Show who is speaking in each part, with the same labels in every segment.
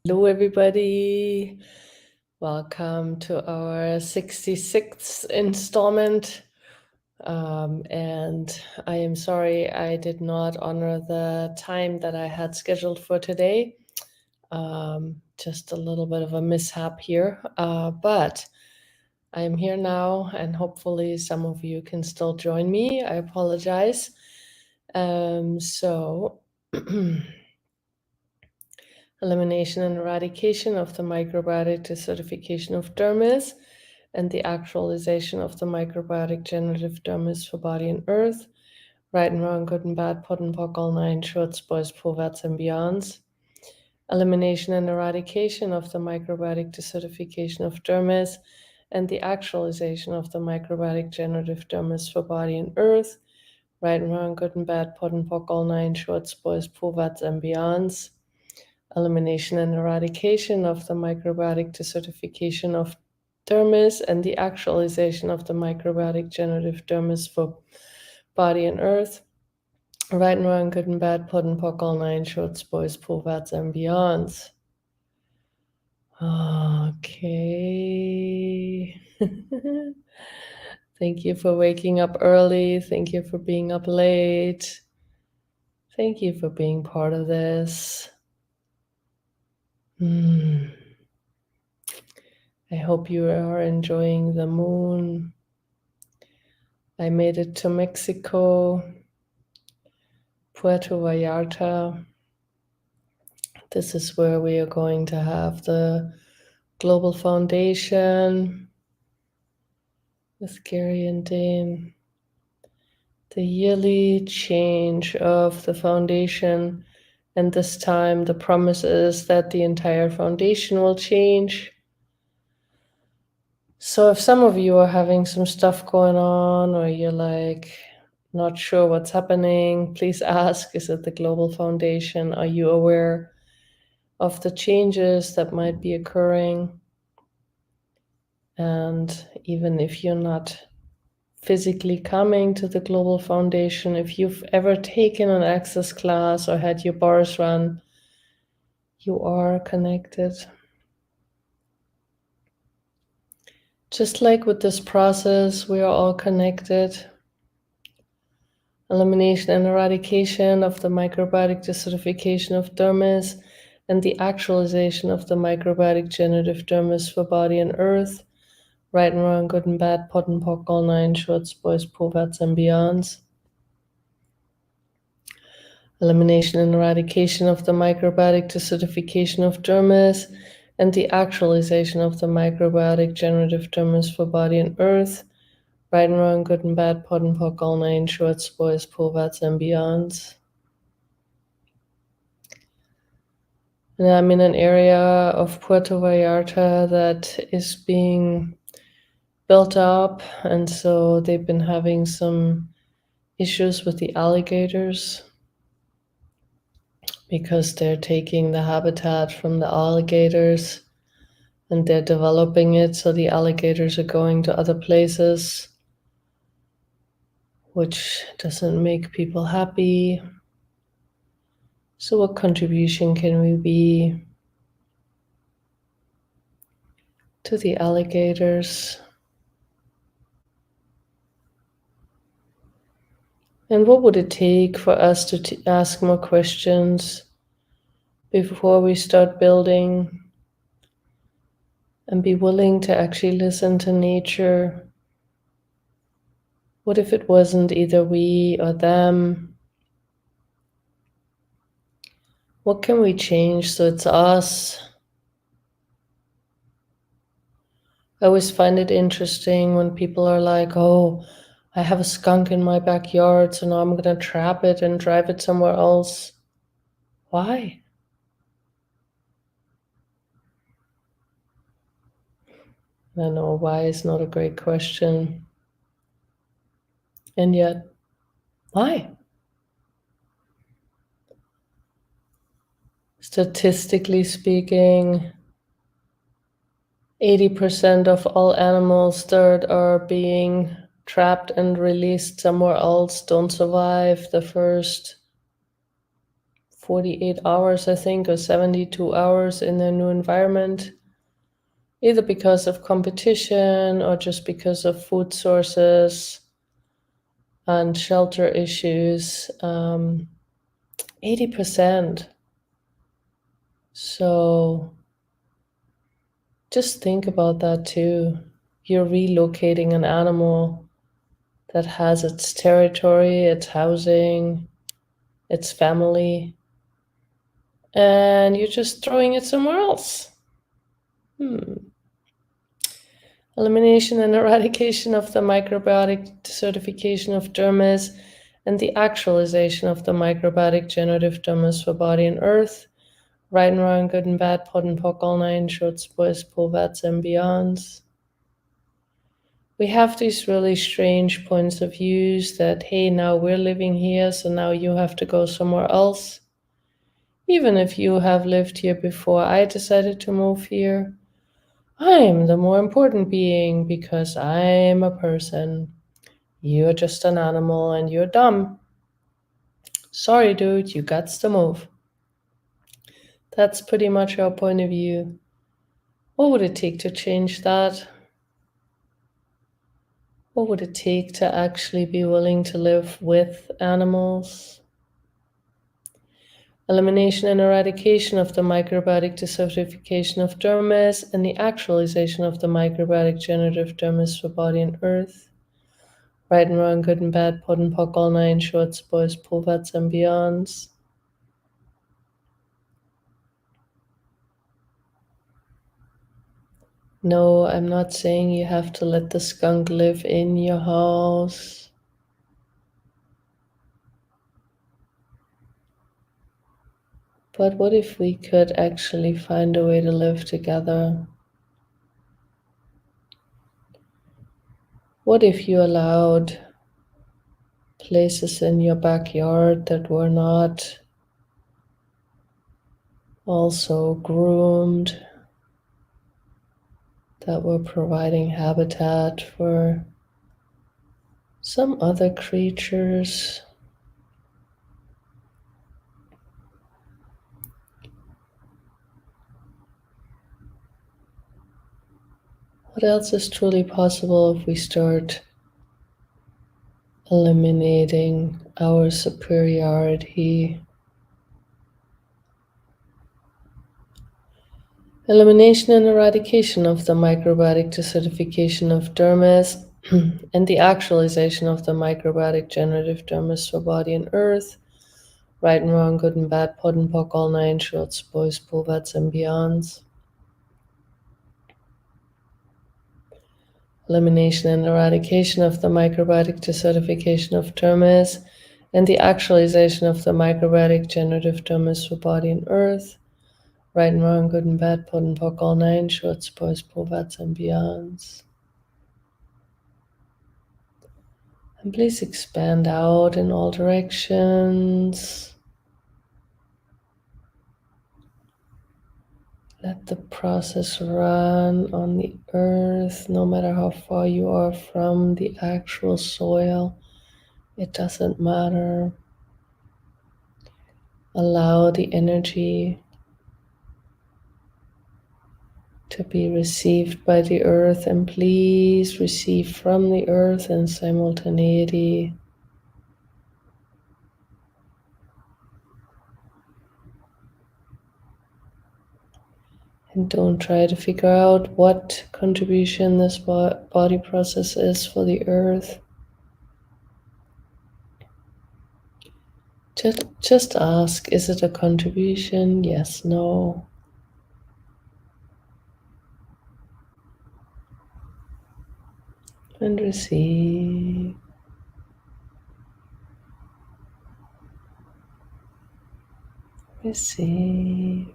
Speaker 1: Hello, everybody. Welcome to our 66th installment. And I am sorry I did not honor the time that I had scheduled for today. Just a little bit of a mishap here. But I am here now, and hopefully some of you can still join me. I apologize. Elimination and eradication of the microbiotic desertification of dermis, and the actualization of the microbiotic generative dermis for body and earth, right and wrong, good and bad, pot and pock, all nine shorts, boys, perverts, and beyonds. Elimination and eradication of the microbiotic desertification of dermis, and the actualization of the microbiotic generative dermis for body and earth, right and wrong, good and bad, pot and pock, all nine shorts, boys, perverts, and beyonds. Elimination and eradication of the microbiotic desertification of dermis, and the actualization of the microbiotic generative dermis for body and earth, right and wrong, good and bad, pot and pock, all nine shorts, boys, perverts, and beyonds. Okay. Thank you for waking up early. Thank you for being up late. Thank you for being part of this. I hope you are enjoying the moon. I made it to Mexico, Puerto Vallarta. This is where we are going to have the Global Foundation with Gary and Dane. The yearly change of the foundation, and this time the promise is that the entire foundation will change. So if some of you are having some stuff going on, or you're like not sure what's happening, please ask, is it the Global Foundation? Are you aware of the changes that might be occurring? And even if you're not physically coming to the Global Foundation, if you've ever taken an access class or had your bars run, you are connected. Just like with this process, we are all connected. Elimination and eradication of the microbiotic desertification of dermis, and the actualization of the microbiotic generative dermis for body and earth, right and wrong, good and bad, pot and pock, all nine shorts, boys, perverts, and beyonds. Elimination and eradication of the microbiotic desertification of dermis, and the actualization of the microbiotic generative dermis for body and earth, right and wrong, good and bad, pot and pock, all nine shorts, boys, perverts, and beyonds. And I'm in an area of Puerto Vallarta that is being built up, and so they've been having some issues with the alligators because they're taking the habitat from the alligators and they're developing it, so the alligators are going to other places, which doesn't make people happy. So what contribution can we be to the alligators? And what would it take for us to ask more questions before we start building, and be willing to actually listen to nature? What if it wasn't either we or them? What can we change so it's us? I always find it interesting when people are like, oh, I have a skunk in my backyard, so now I'm going to trap it and drive it somewhere else. Why? I know why is not a great question. And yet, why? Statistically speaking, 80% of all animals that are being trapped and released somewhere else don't survive the first 48 hours, I think, or 72 hours in their new environment, either because of competition or just because of food sources and shelter issues. 80%. So just think about that too. You're relocating an animal that has its territory, its housing, its family, and you're just throwing it somewhere else. Elimination and eradication of the microbiotic desertification of dermis and the actualization of the microbiotic generative dermis for body and earth. Right and wrong, good and bad, pod and poc, all nine, shorts, boys, povats, and beyonds. We have these really strange points of views that, hey, now we're living here, so now you have to go somewhere else. Even if you have lived here before I decided to move here, I'm the more important being because I'm a person. You're just an animal and you're dumb. Sorry, dude, you got to move. That's pretty much our point of view. What would it take to change that? What would it take to actually be willing to live with animals? Elimination and eradication of the microbiotic desertification of dermis and the actualization of the microbiotic generative dermis for body and earth. Right and wrong, good and bad, pod and poc, all nine, shorts, boys, povats, and beyonds. No, I'm not saying you have to let the skunk live in your house. But what if we could actually find a way to live together? What if you allowed places in your backyard that were not also groomed, that were providing habitat for some other creatures? What else is truly possible if we start eliminating our superiority? Elimination and eradication of the microbiotic desertification of dermis and the actualization of the microbiotic generative dermis for body and earth. Right and wrong, good and bad, pod and poc, all nine, shorts, boys, povats, and beyonds. Elimination and eradication of the microbiotic desertification of dermis and the actualization of the microbiotic generative dermis for body and earth. Right and wrong, good and bad, pod and poc, all nine, shorts, boys, povats, and beyonds. And please expand out in all directions. Let the process run on the earth, no matter how far you are from the actual soil. It doesn't matter. Allow the energy to be received by the earth, and please receive from the earth in simultaneity. And don't try to figure out what contribution this body process is for the earth. Just ask, is it a contribution? Yes, no. And receive. Receive.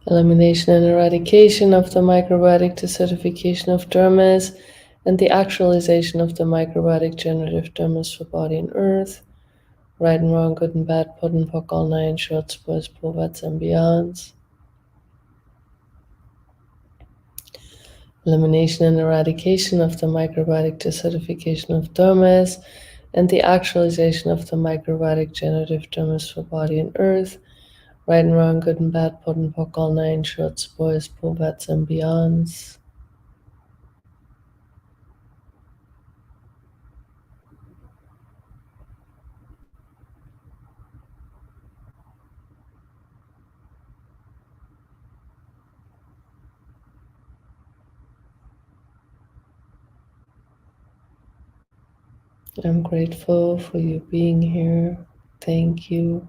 Speaker 1: Elimination and eradication of the microbiotic desertification of dermis and the actualization of the microbiotic generative dermis for body and earth. Right and wrong, good and bad, pod and poc, all nine, shorts, boys, povats, and beyonds. Elimination and eradication of the microbiotic desertification of dermis and the actualization of the microbiotic generative dermis for body and earth, right and wrong, good and bad, pot and pock, all nine shorts, boys, povats, and beyonds. I'm grateful for you being here. Thank you.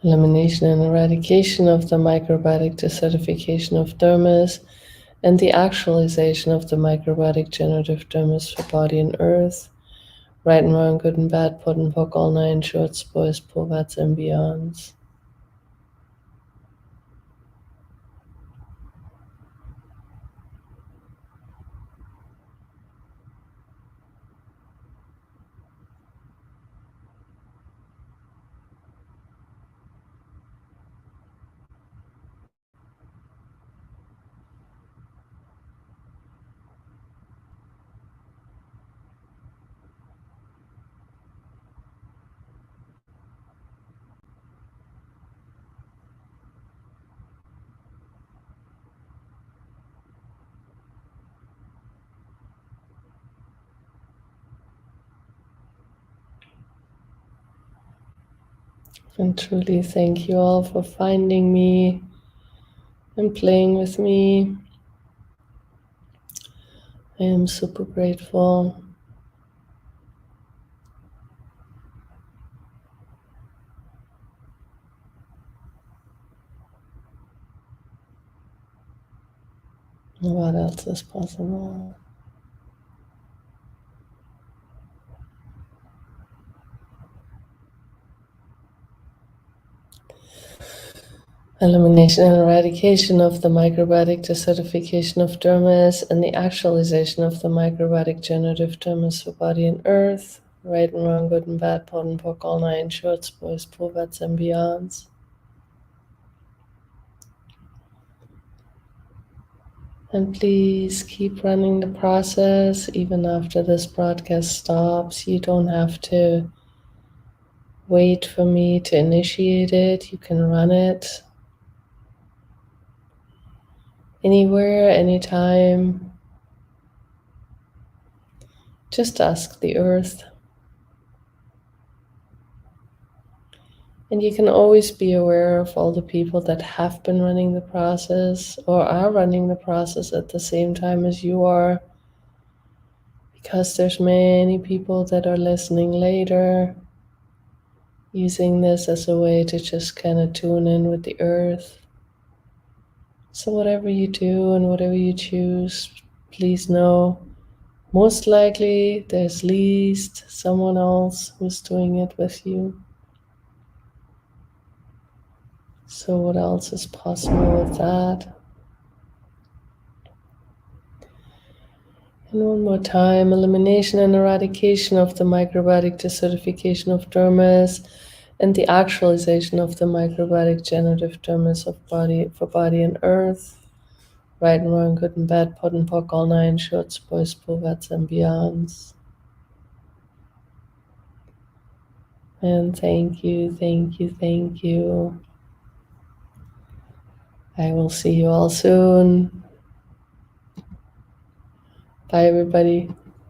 Speaker 1: Elimination and eradication of the microbiotic desertification of dermis, and the actualization of the microbiotic generative dermis for body and earth, right and wrong, good and bad, pot and pock, all nine shorts, boys, povats, and beyonds. And truly thank you all for finding me and playing with me. I am super grateful. What else is possible? Elimination and eradication of the microbiotic desertification of dermis, and the actualization of the microbiotic generative dermis for body and earth, right and wrong, good and bad, pot and pock, all nine shorts, boys, povats, and beyonds. And please keep running the process even after this broadcast stops. You don't have to wait for me to initiate it. You can run it anywhere, anytime. Just ask the earth. And you can always be aware of all the people that have been running the process or are running the process at the same time as you are, because there's many people that are listening later, using this as a way to just kind of tune in with the earth. So whatever you do and whatever you choose, please know, most likely there's least someone else who's doing it with you. So what else is possible with that? And one more time, elimination and eradication of the microbiotic desertification of dermis, and the actualization of the microbiotic generative dermis of body for body and earth, right and wrong, good and bad, pot and pock, all nine shorts, boys, povats, and beyonds. And thank you, thank you, thank you. I will see you all soon. Bye, everybody.